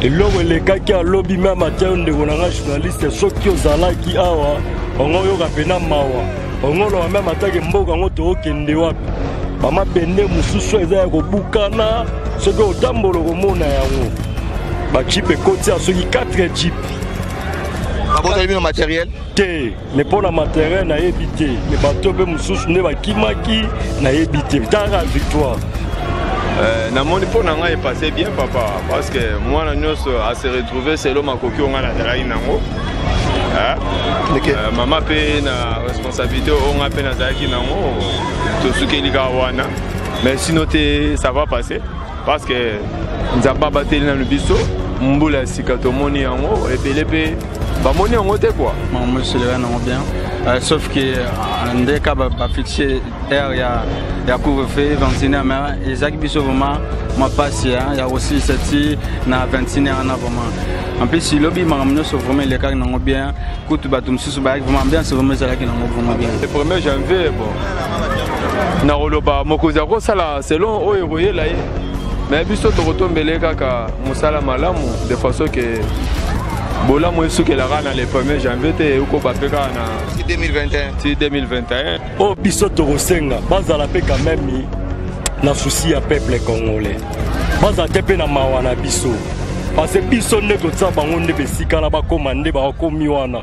eloko elekaki alobi me mateo ndeko nanga journaliste soki ozalaki awa ongoyoka pena mawa ongoloba me mataki mboka yango tookende wapi bamabende mosusu eza ya kobukana soki otambola komona yango bajipe ekoti ya soki 4 jipe abotali matériel te me mpo na matériel nayebi te me bato mpe mosusu nde bakimaki nayebi te tala victoire. Namoni mpo na ngai est passé bien papa parce que moi na nyonso a se retrouver selo makoki onga na dalai nango mama pe na responsabilité onga pe na zaki nango tosukeli ka wana mais sinon ça va passer parce que nzamba bateli na biso mbula sika tomoni yango ebele pe bamoni yango te quoi. Monsieur le non bien sauf que en des cas ba fixer air ya couvre-feu 21h mais Isaac biso vraiment ma passe il y a aussi cette na 21h en vraiment en plus si lobby maramno so vraiment les cas non bien kutu batum susu ba vraiment bien c'est vraiment ça là qui non vraiment bien le 1er janvier bon na roloba mokoza ko sala selon o eroye là mais biso to retombele kaka musala malamu de façon que bola moi ce que la rana le 1er janvier te uko bapeka na 2021 oh biso to rosenga bazala pe quand même na souci ya peuple congolais baza te pe na mawana biso parce que biso ne to tsa bango nde besika na bakomande ba komi wana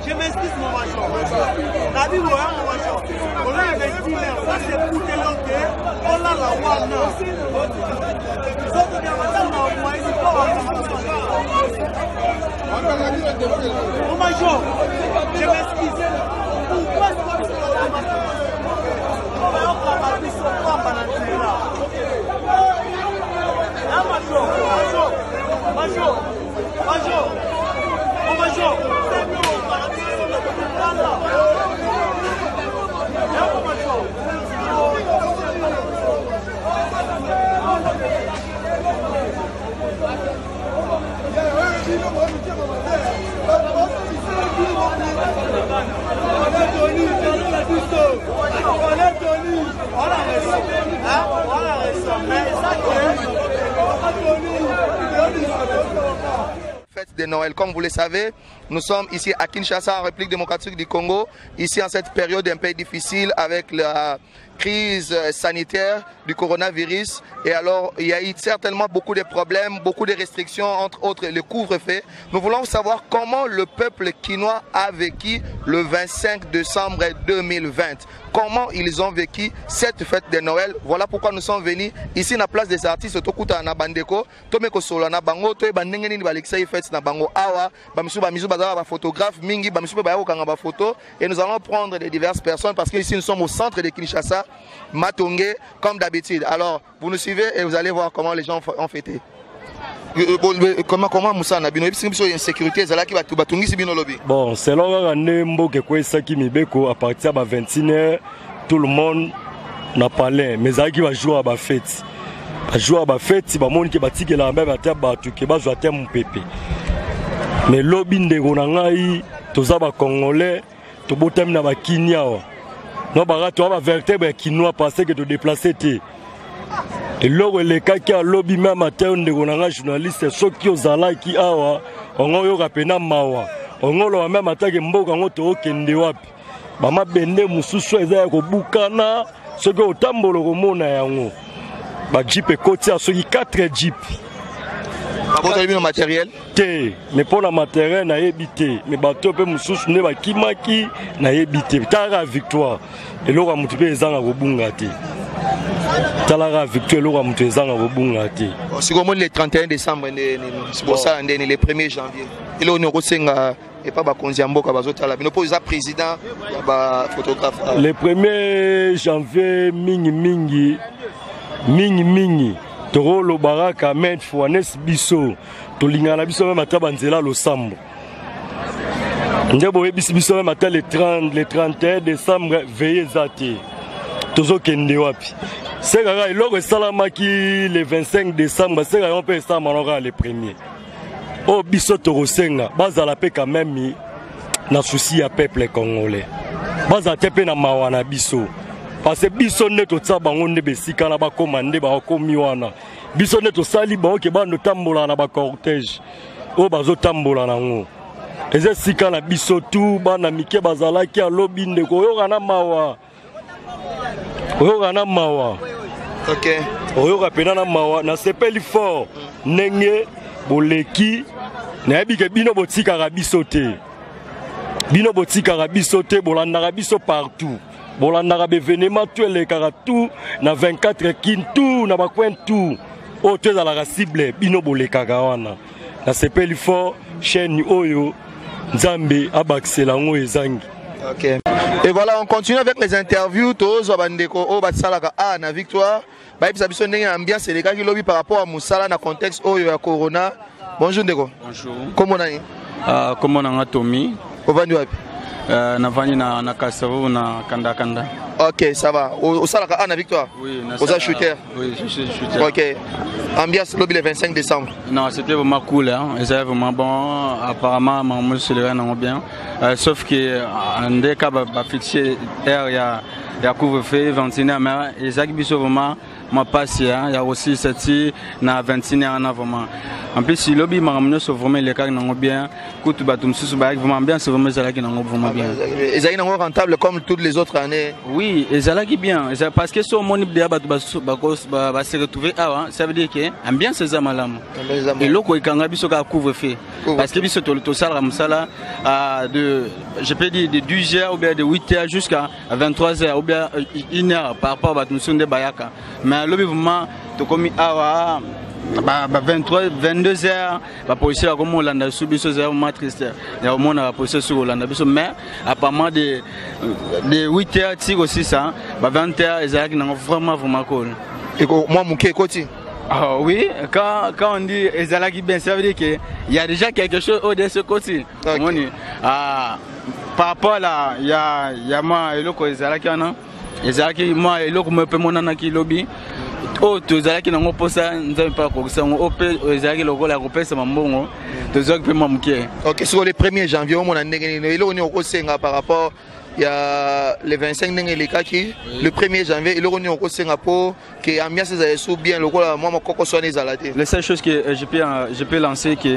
je m'excuse mon major. La vie mon major. On a investi là, ça c'est pour que l'autre, on a la wana. Mon major, je m'excuse. Pourquoi est-ce que on va partir sur quoi bananera? Ah major, major. Oh major, c'est nous on va partir sur le plan là. Fête de Noël, comme vous le savez, nous sommes ici à Kinshasa, en République démocratique du Congo, ici en cette période un peu difficile avec la crise sanitaire du coronavirus. Et alors, il y a eu certainement beaucoup de problèmes, beaucoup de restrictions, entre autres le couvre-feu. Nous voulons savoir comment le peuple quinois a vécu le 25 décembre 2020. Comment ils ont vécu cette fête de Noël. Voilà pourquoi nous sommes venus ici à la place des artistes. Tokuta na bandeko, tomeko solo na bango, to bandengeni balekisa fête na bango awa, bamisu bazala ba photographe mingi, bamisu ba yoko ba photo et nous allons prendre de diverses personnes parce que ici nous sommes au centre de Kinshasa, Matongé comme d'habitude. Alors, vous nous suivez et vous allez voir comment les gens ont fêté. Comment Moussa na bino biso insécurité ezalaki batungisi bino lobi. Bon, selon ngane mboke kwesaki mibeko à partir de 21h tout le monde n'a parlé mais zaki va jouer à ba fête. Ba jouer à ba fête ba moni ke batikela même ata batu ke ba jouer terme pépé. Mais lobi ndeko na ngai toza ba congolais to botem na ba kinyawa. No ba rato ba vertèbre kinois parce que to déplacer té. Et loko elekaki alobi me mateo ndeko nanga journaliste soki ozalaki awa ongoyoka pena mawa ongoloba me mataki mboka yango tookende wapi bamabende mosusu eza ya kobukana soki otambola komona yango bajipe ekoti ya soki 4 jipe abotali bino matériel te me mpo na matériel nayebi te me bato mpe mosusu nde bakimaki nayebi te tala victoire eloko ya motu mpe ezanga kobunga te. Talara victoire lora mutezanga kobunga te. Si comme le 31 décembre c'est pour ça le 1er janvier. Et là on est resenga et pas ba konziamboka bazotala bino poza président ya ba photographe. Le 1er janvier mingi toro baraka met fois nes biso to lingana biso même atabanzela lo sambo. Ndebo ebisi biso même ata le 31 décembre veillez zati. Tozo kende wapi. C'est kaka iloko salamaki le 25 décembre, c'est kaka on peut ça manora le premier. Oh biso torosenga, bazala pe quand même na souci ya peuple congolais. Baza tepe na mawana biso. Parce que biso neto tsa bango nde besika na ba komande ba komi wana. Biso neto sali ba ke ba no tambola na ba cortège. O bazo tambola nango. Eze sika na biso tu bana mike bazalaki a lobi ndeko oyoka na mawa. Oyoka na mawa. OK. Oyoka pena na mawa na sepeli fort nenge boleki na yebike bino botika biso te. Bino botika biso te bolanda biso partout. Bolanda bevenema tu elekaka tout na 24 kin tout na ba coin tout. O tu la cible bino bolekaka wana. Na sepeli fort chaîne oyo Nzambe abakselango ezangi. OK. Et voilà, on continue avec les interviews. Tous Bandeko o batsalaka na victoire. Ba bisa biso ndenge ambiance les gars qui lobby par rapport à Moussala dans contexte oyo ya corona. Bonjour Ndeko. Bonjour. Comment nani? Comment on a Tommy? Ovandi wapi? Na vani na Kasavu na Kanda. OK, ça va. Au salaka na victoire. Oui, aux shooter. Oui, je suis shooter. OK. Ambiance lobby le 25 décembre. Non, c'était vraiment cool hein. C'était vraiment bon. Apparemment, maman se le rend bien. Sauf que en des cas ba fixé il y a couvre-feu 21h mais Isaac Bisso vraiment m'a passé hein. Il y a aussi cette na 21h en avant. En plus si lobby m'a ramené sur vraiment les cas n'ont bien coûte batum sous vraiment bien c'est vraiment Isaac qui n'ont vraiment bien. Isaac n'ont rentable comme toutes les autres années. Oui, Isaac qui bien parce que sur mon idée va se retrouver avant ça veut dire que ambiance c'est malam. Et loko ikanga biso ka couvre-feu parce que biso to sala musala de je peux dire de 12h ou bien de 8h jusqu'à 23h ou bien 1h par rapport à Batumsunde Bayaka. Mais le mouvement to komi awa 23 22h la police a comme Hollande subiso c'est vraiment triste. Il y a au monde la police sur Hollande biso mais apparemment de 8h tir aussi ça 20h Isaac n'a vraiment cool. Et moi mouké koti. Ah oui, quand on dit Ezalaki bien, ça veut dire qu'il y a déjà quelque chose au-dessus de ce côté. Okay. Par rapport là, il y a moi et l'autre Ezalaki, Ezalaki, moi et l'autre me peut mon anaki lobby. Oh, tu Ezalaki n'a pas ça, nous n'avons pas quoi. Ezalaki le rôle à repérer c'est mon bon. Tu Ezalaki peut m'amouquer. Ok, sur le 1er janvier, on a négocié, on est au Sénégal par rapport. Il y a le 25 qui le 1er janvier, il y a au Singapour qui a mis ses sous bien le rôle moi mon coco soigné zalaté. La seule chose que je peux lancer que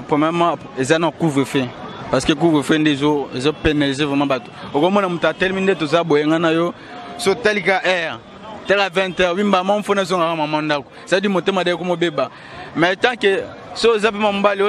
premièrement ils ont couvre-feu parce que couvre-feu des eaux ils ont pénalisé vraiment bateau. Au moment où on a terminé tout ça boyenga na yo so tel ka air tel à 20h wimba mon fona so ngama mandako. Ça dit motema de ko mobeba. Mais tant que so zapi mambali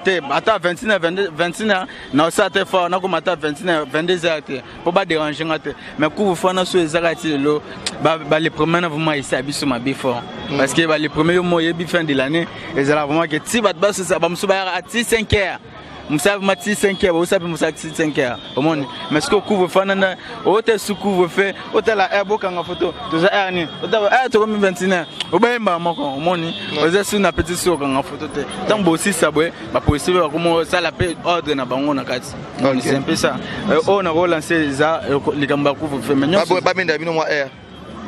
te ata 21h na ça te fort na ko mata 21h 22h te pour pas déranger ngate mais couvre-feu na so ezakati lo ba les premiers vraiment ici abiso ma bi fort parce que les premiers mois yebi fin de l'année ezala vraiment que ti bat ba ça ba musuba à 5h musabe mati 5h ba usabe musa 5h au monde mais ce que couvre-feu na hôtel sous couvre-feu hôtel la airbo kanga photo to za air ni hôtel to comme 21h au ba moko au monde oza sous na petit sou kanga photo te tant bo aussi ça boy ba police ba comme ça la paix ordre na bango na kati c'est un peu ça on a relancé ça les gamba couvre-feu mais ba benda bino moi air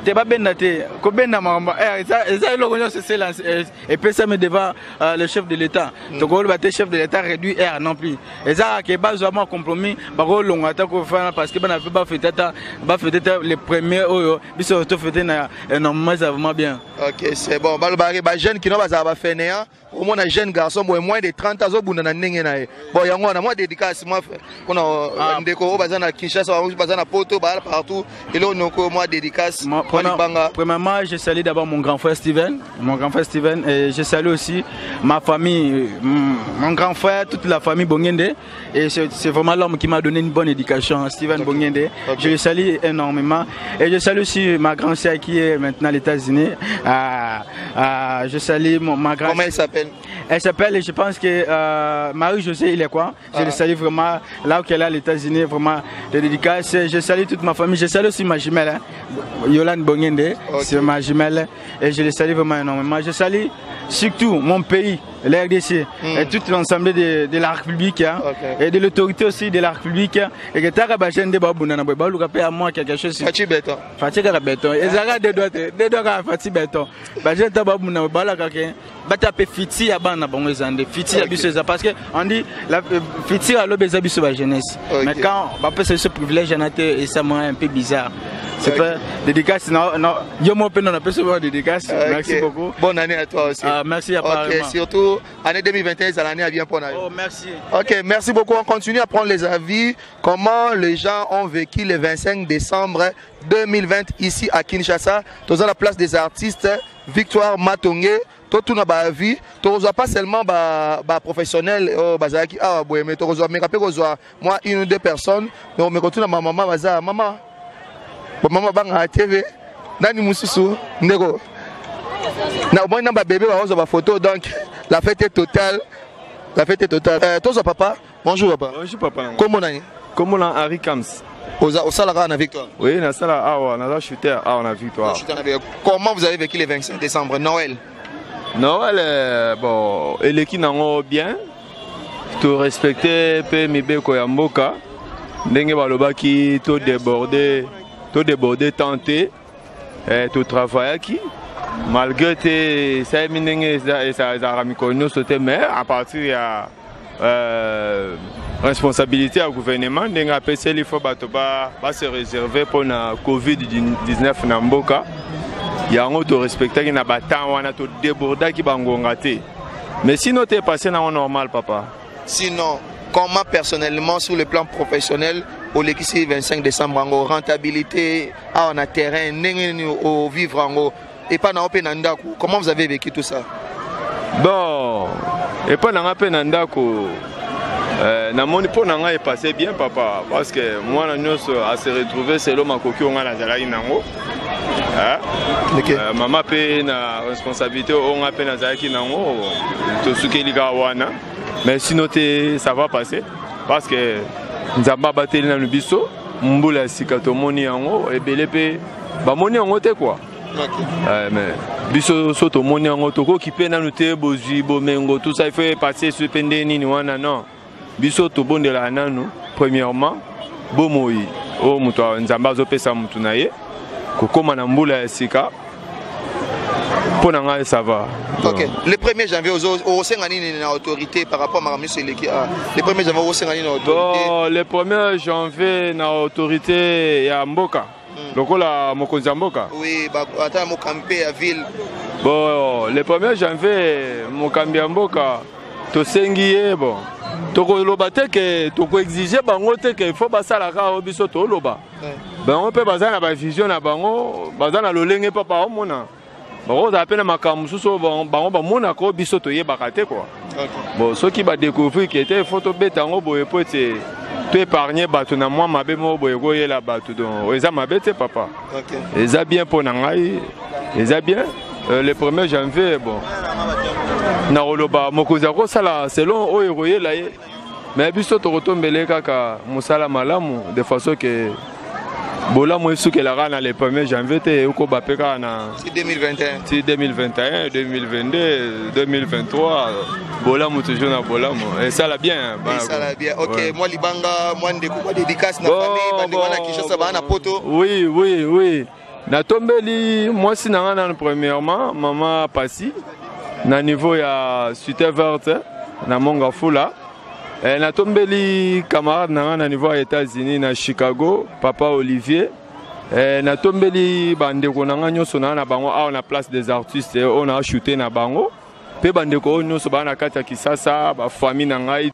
te ba benda te ko benda mamba ça le gonyo se lance et puis ça me devant le chef de l'état donc on va te chef de l'état réduit air non plus et ça que ba vraiment compromis ba ko longa ta ko faire parce que ba na pas fêter les premiers oyo biso to fêter na normalement ça vraiment bien. OK, c'est bon ba jeune qui no ba za ba fainéant au moins un jeune garçon moins de 30 ans bunda na ndenge na bon yango na moi dédicace moi on a ndeko ba za na Kinshasa ba za na Poto ba partout et là on ko moi dédicace. Premièrement, je salue d'abord mon grand frère Steven, et je salue aussi ma famille, mon grand frère, toute la famille Bongende. Et c'est vraiment l'homme qui m'a donné une bonne éducation, Steven Bongende. Je le salue énormément. Et je salue aussi ma grande sœur qui est maintenant aux États-Unis. Je salue ma grande. Comment elle s'appelle? Elle s'appelle, je pense que Marie-Josée, il est quoi? Je le salue vraiment, là où elle est aux États-Unis, vraiment de dédicace. Je salue toute ma famille. Je salue aussi ma jumelle, Yolande. Hélène Bongende, c'est ma jumelle et je les salue vraiment énormément. Je salue surtout mon pays, la RDC, et tout l'ensemble de la République et de l'autorité aussi de la République. Et que Tara Bachende Babouna, Babalou rappelle à moi quelque chose. Fatih Béton. Fatih Béton. Et Zara de doigts, Fatih Béton. Bachende Babouna, Balaka, Batape Fiti à Bana Bongezande, Fiti à Bisseza, parce qu'on dit Fiti à l'obésabisso la jeunesse. Mais quand on peut ce privilège, et ça m'a un peu bizarre. C'est pas dédicace, non, yo mon père, on a pas dédicace. Merci beaucoup. Bonne année à toi aussi. Merci à toi. Surtout, année 2021, c'est l'année à bien pour nous. Oh, merci. Ok, merci beaucoup. On continue à prendre les avis. Comment les gens ont vécu le 25 décembre 2020 ici à Kinshasa, dans la place des artistes, Victoire Matongé. Tout na ba vie, tu reçois pas seulement ba professionnel bazaki mais tu reçois moi une ou deux personnes, mais on me continue ma maman baza maman banga TV nani mususu ndeko na bon na ba bébé ba photo, donc la fête est totale. Toi papa, bonjour papa. Bonjour papa. Comment nani? Comment on Harry Kams? Au Salara na Victoire. Oui, na Salara na shooter na Victoire. Comment vous avez vécu le 25 décembre, Noël? Noël, bon, et qui n'ont bien, tout respecter, peu mibe koyamboka, n'engue baloba qui tout débordé, tenté, tout travail qui, malgré que ça minenge ça ramikono sauté, mais à partir de responsabilité au gouvernement, n'engue appelé il faut pas se réserver pour la Covid-19 n'amboka. Il y a un autre respecté qui n'a pas tant, on a tout débordé qui va ngongate. Mais sinon, tu es passé dans le normal, papa. Sinon, comment personnellement, sur le plan professionnel, au Lekisi 25 décembre, en rentabilité, on a terrain, au vivre en haut, et pas dans Openandaku, comment vous avez vécu tout ça? Bon, et pas dans Openandaku, mon époux est passé bien, papa, parce que moi, à se retrouver, c'est l'homme à coquille, on a la zalaï nango. Maman paye la responsabilité, on a peine à Zaki nango, tout ce qui est wana. Mais sinon, ça va passer, parce que nous avons battu dans le bisso, mboula sikato moni yango, et belépé, bah moni yango te quoi. Mais bisso soto moni yango toko qui peine à nous te bozi bomengo, tout ça il faut passer sur pendeni wana non. Biso to bon de la nanu premièrement bomoi o muto nzamba zo pesa mutu na ye kokoma na mbula sika pona nga ça va. OK, le 1er janvier au sengani na autorité par rapport à monsieur Leki. Le 1er janvier au sengani na autorité. Bon, le 1er janvier na autorité ya mboka. Lokola mokonzi mboka. Oui, bah ata mo campé à ville. Bon, le 1er janvier mo cambi mboka to sengiye bon. Toko loba te que toko exiger bango te que il faut basala ka obiso to loba. Ben on peut bazana ba vision na bango, bazana lolenge papa o mona. Bango za pena makamususo bango ba mona ko biso to yebaka te quoi. Bon ceux qui va découvrir que était photo betango boye pote to épargner bato na moi mabe mo boye go yela bato donc eza mabe te papa. Eza bien pour nangai, eza bien. Le 1er janvier, bon, Naroloba, Mokozako Sala, selon Oyeroye là, mais biso to retombele kaka musala malamu de façon que bola mo esu que la rana le 1er janvier te uko bapeka na 2021. Si 2021, 2022, 2023, bola mo toujours na bola mo. Et ça la bien. Ça la bien. OK, moi libanga, moi ndeko dédicace na famille, bandeko na Kinshasa ba na poto. Oui. Na tombeli moi si na premièrement maman Passi na niveau ya Suite Verte na Monga Fula et na tombeli camarade na niveau ya États-Unis na Chicago papa Olivier et na tombeli bandeko na nyonso na bango a na place des artistes on a shooté na bango pe bandeko nyonso ba na kati ya Kisasa ba famille na ngai.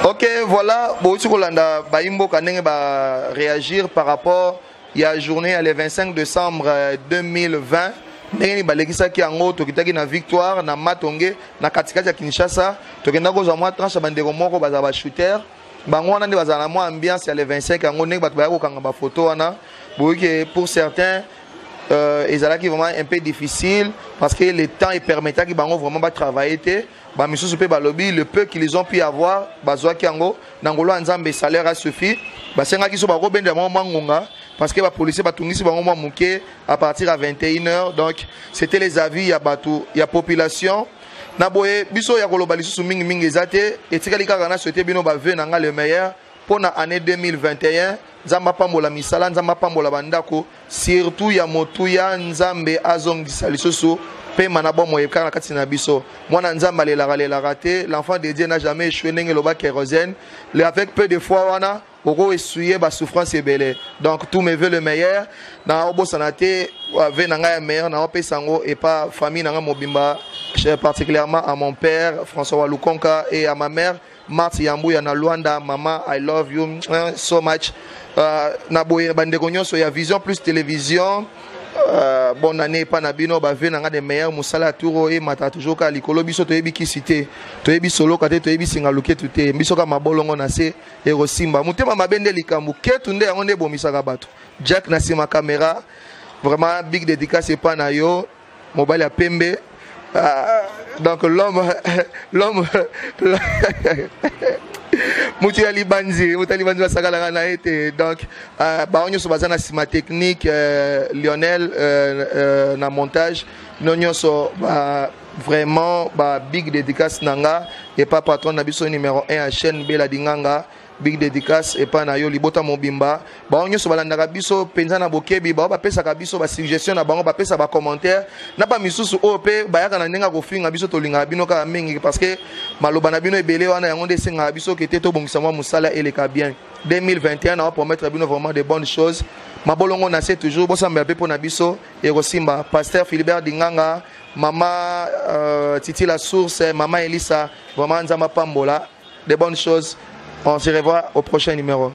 OK, voilà, Boïsi Rolanda Baimbo Kanenge va réagir par rapport à la journée le 25 décembre 2020. Nengi balekisa ki ango tokitaki na Victoire na Matongé na katikati ya Kinshasa tokenda kozwa mwa tranche bandeko moko baza ba shooter bango wana nde baza na mwa ambiance ya le 25 ango nengi bato bayako kanga ba photo wana boyeke pour certains ezalaki vraiment un peu difficile parce que le temps permettait que bango vraiment ba travailler ba misusu pe balobi le peu qu'ils ont pu avoir bazwa ki ango nangolo nzambe salaire a suffi basengaki so bakobenda bango ngonga parce que les policiers batungisi bango mwa muke à partir à 21h. Donc c'était les avis ya bato ya population na boye biso ya koloba lisusu mingi mingi ezate etikali kaka na souhaiter bino ba vœux nanga le meilleur pour na année 2021. Nzamba pambola misala, nzamba pambola bandako, surtout ya motuya nzambe azongisa lisusu pe manabo moyeka na kati na biso. Mwana nzamba lela te, l'enfant de Dieu n'a jamais échoué nenge loba kérosène. Le avec peu de foi wana oko essuyer ba souffrance ebele. Donc tous mes vœux le meilleur. Na obo sanate ve nanga ya meilleur na ope sango et pas famille nanga mobimba, particulièrement à mon père François Walukonka et à ma mère Marthe Yambouya na Luanda. Maman, I love you so much. Na boye bandeko nyonso ya Vision Plus Télévision. Bonne année pa na bino ba ve nanga de meilleurs musala turo e mata toujours ka likolo biso to yebi ki cité to yebi solo kate to yebi singa luke tuté biso ka mabolongo na se e rosimba mutema mabende likambu ke tunde yango nde bomisaka bato Jack na sima caméra vraiment big dédicace pa na yo mobile ya pembe. Donc l'homme Mutali Banzi va sakala na été donc ba onyo so bazana sima technique Lionel na montage nonyo so vraiment ba big dédicace nanga et pas patron na biso numéro 1 à chaîne Bela Dinganga. Big dédicace et pas na yo libota mobimba ba onyo so balandaka biso penza na bokebi ba pesa ka biso ba suggestion na bango ba pesa ba commentaire na ba misusu op ba yaka na ndenga ko finga biso to linga bino ka mingi parce que maloba na bino ebele wana yango de singa biso ke to bongisa mwa musala eleka bien 2021 na pour mettre bino vraiment de bonnes choses mabolongo na c'est toujours bosamba pe pona biso et rosimba pasteur Philibert Dinganga mama Titi la source mama Elisa vraiment nzamba pambola de bonnes choses. On se revoit au prochain numéro.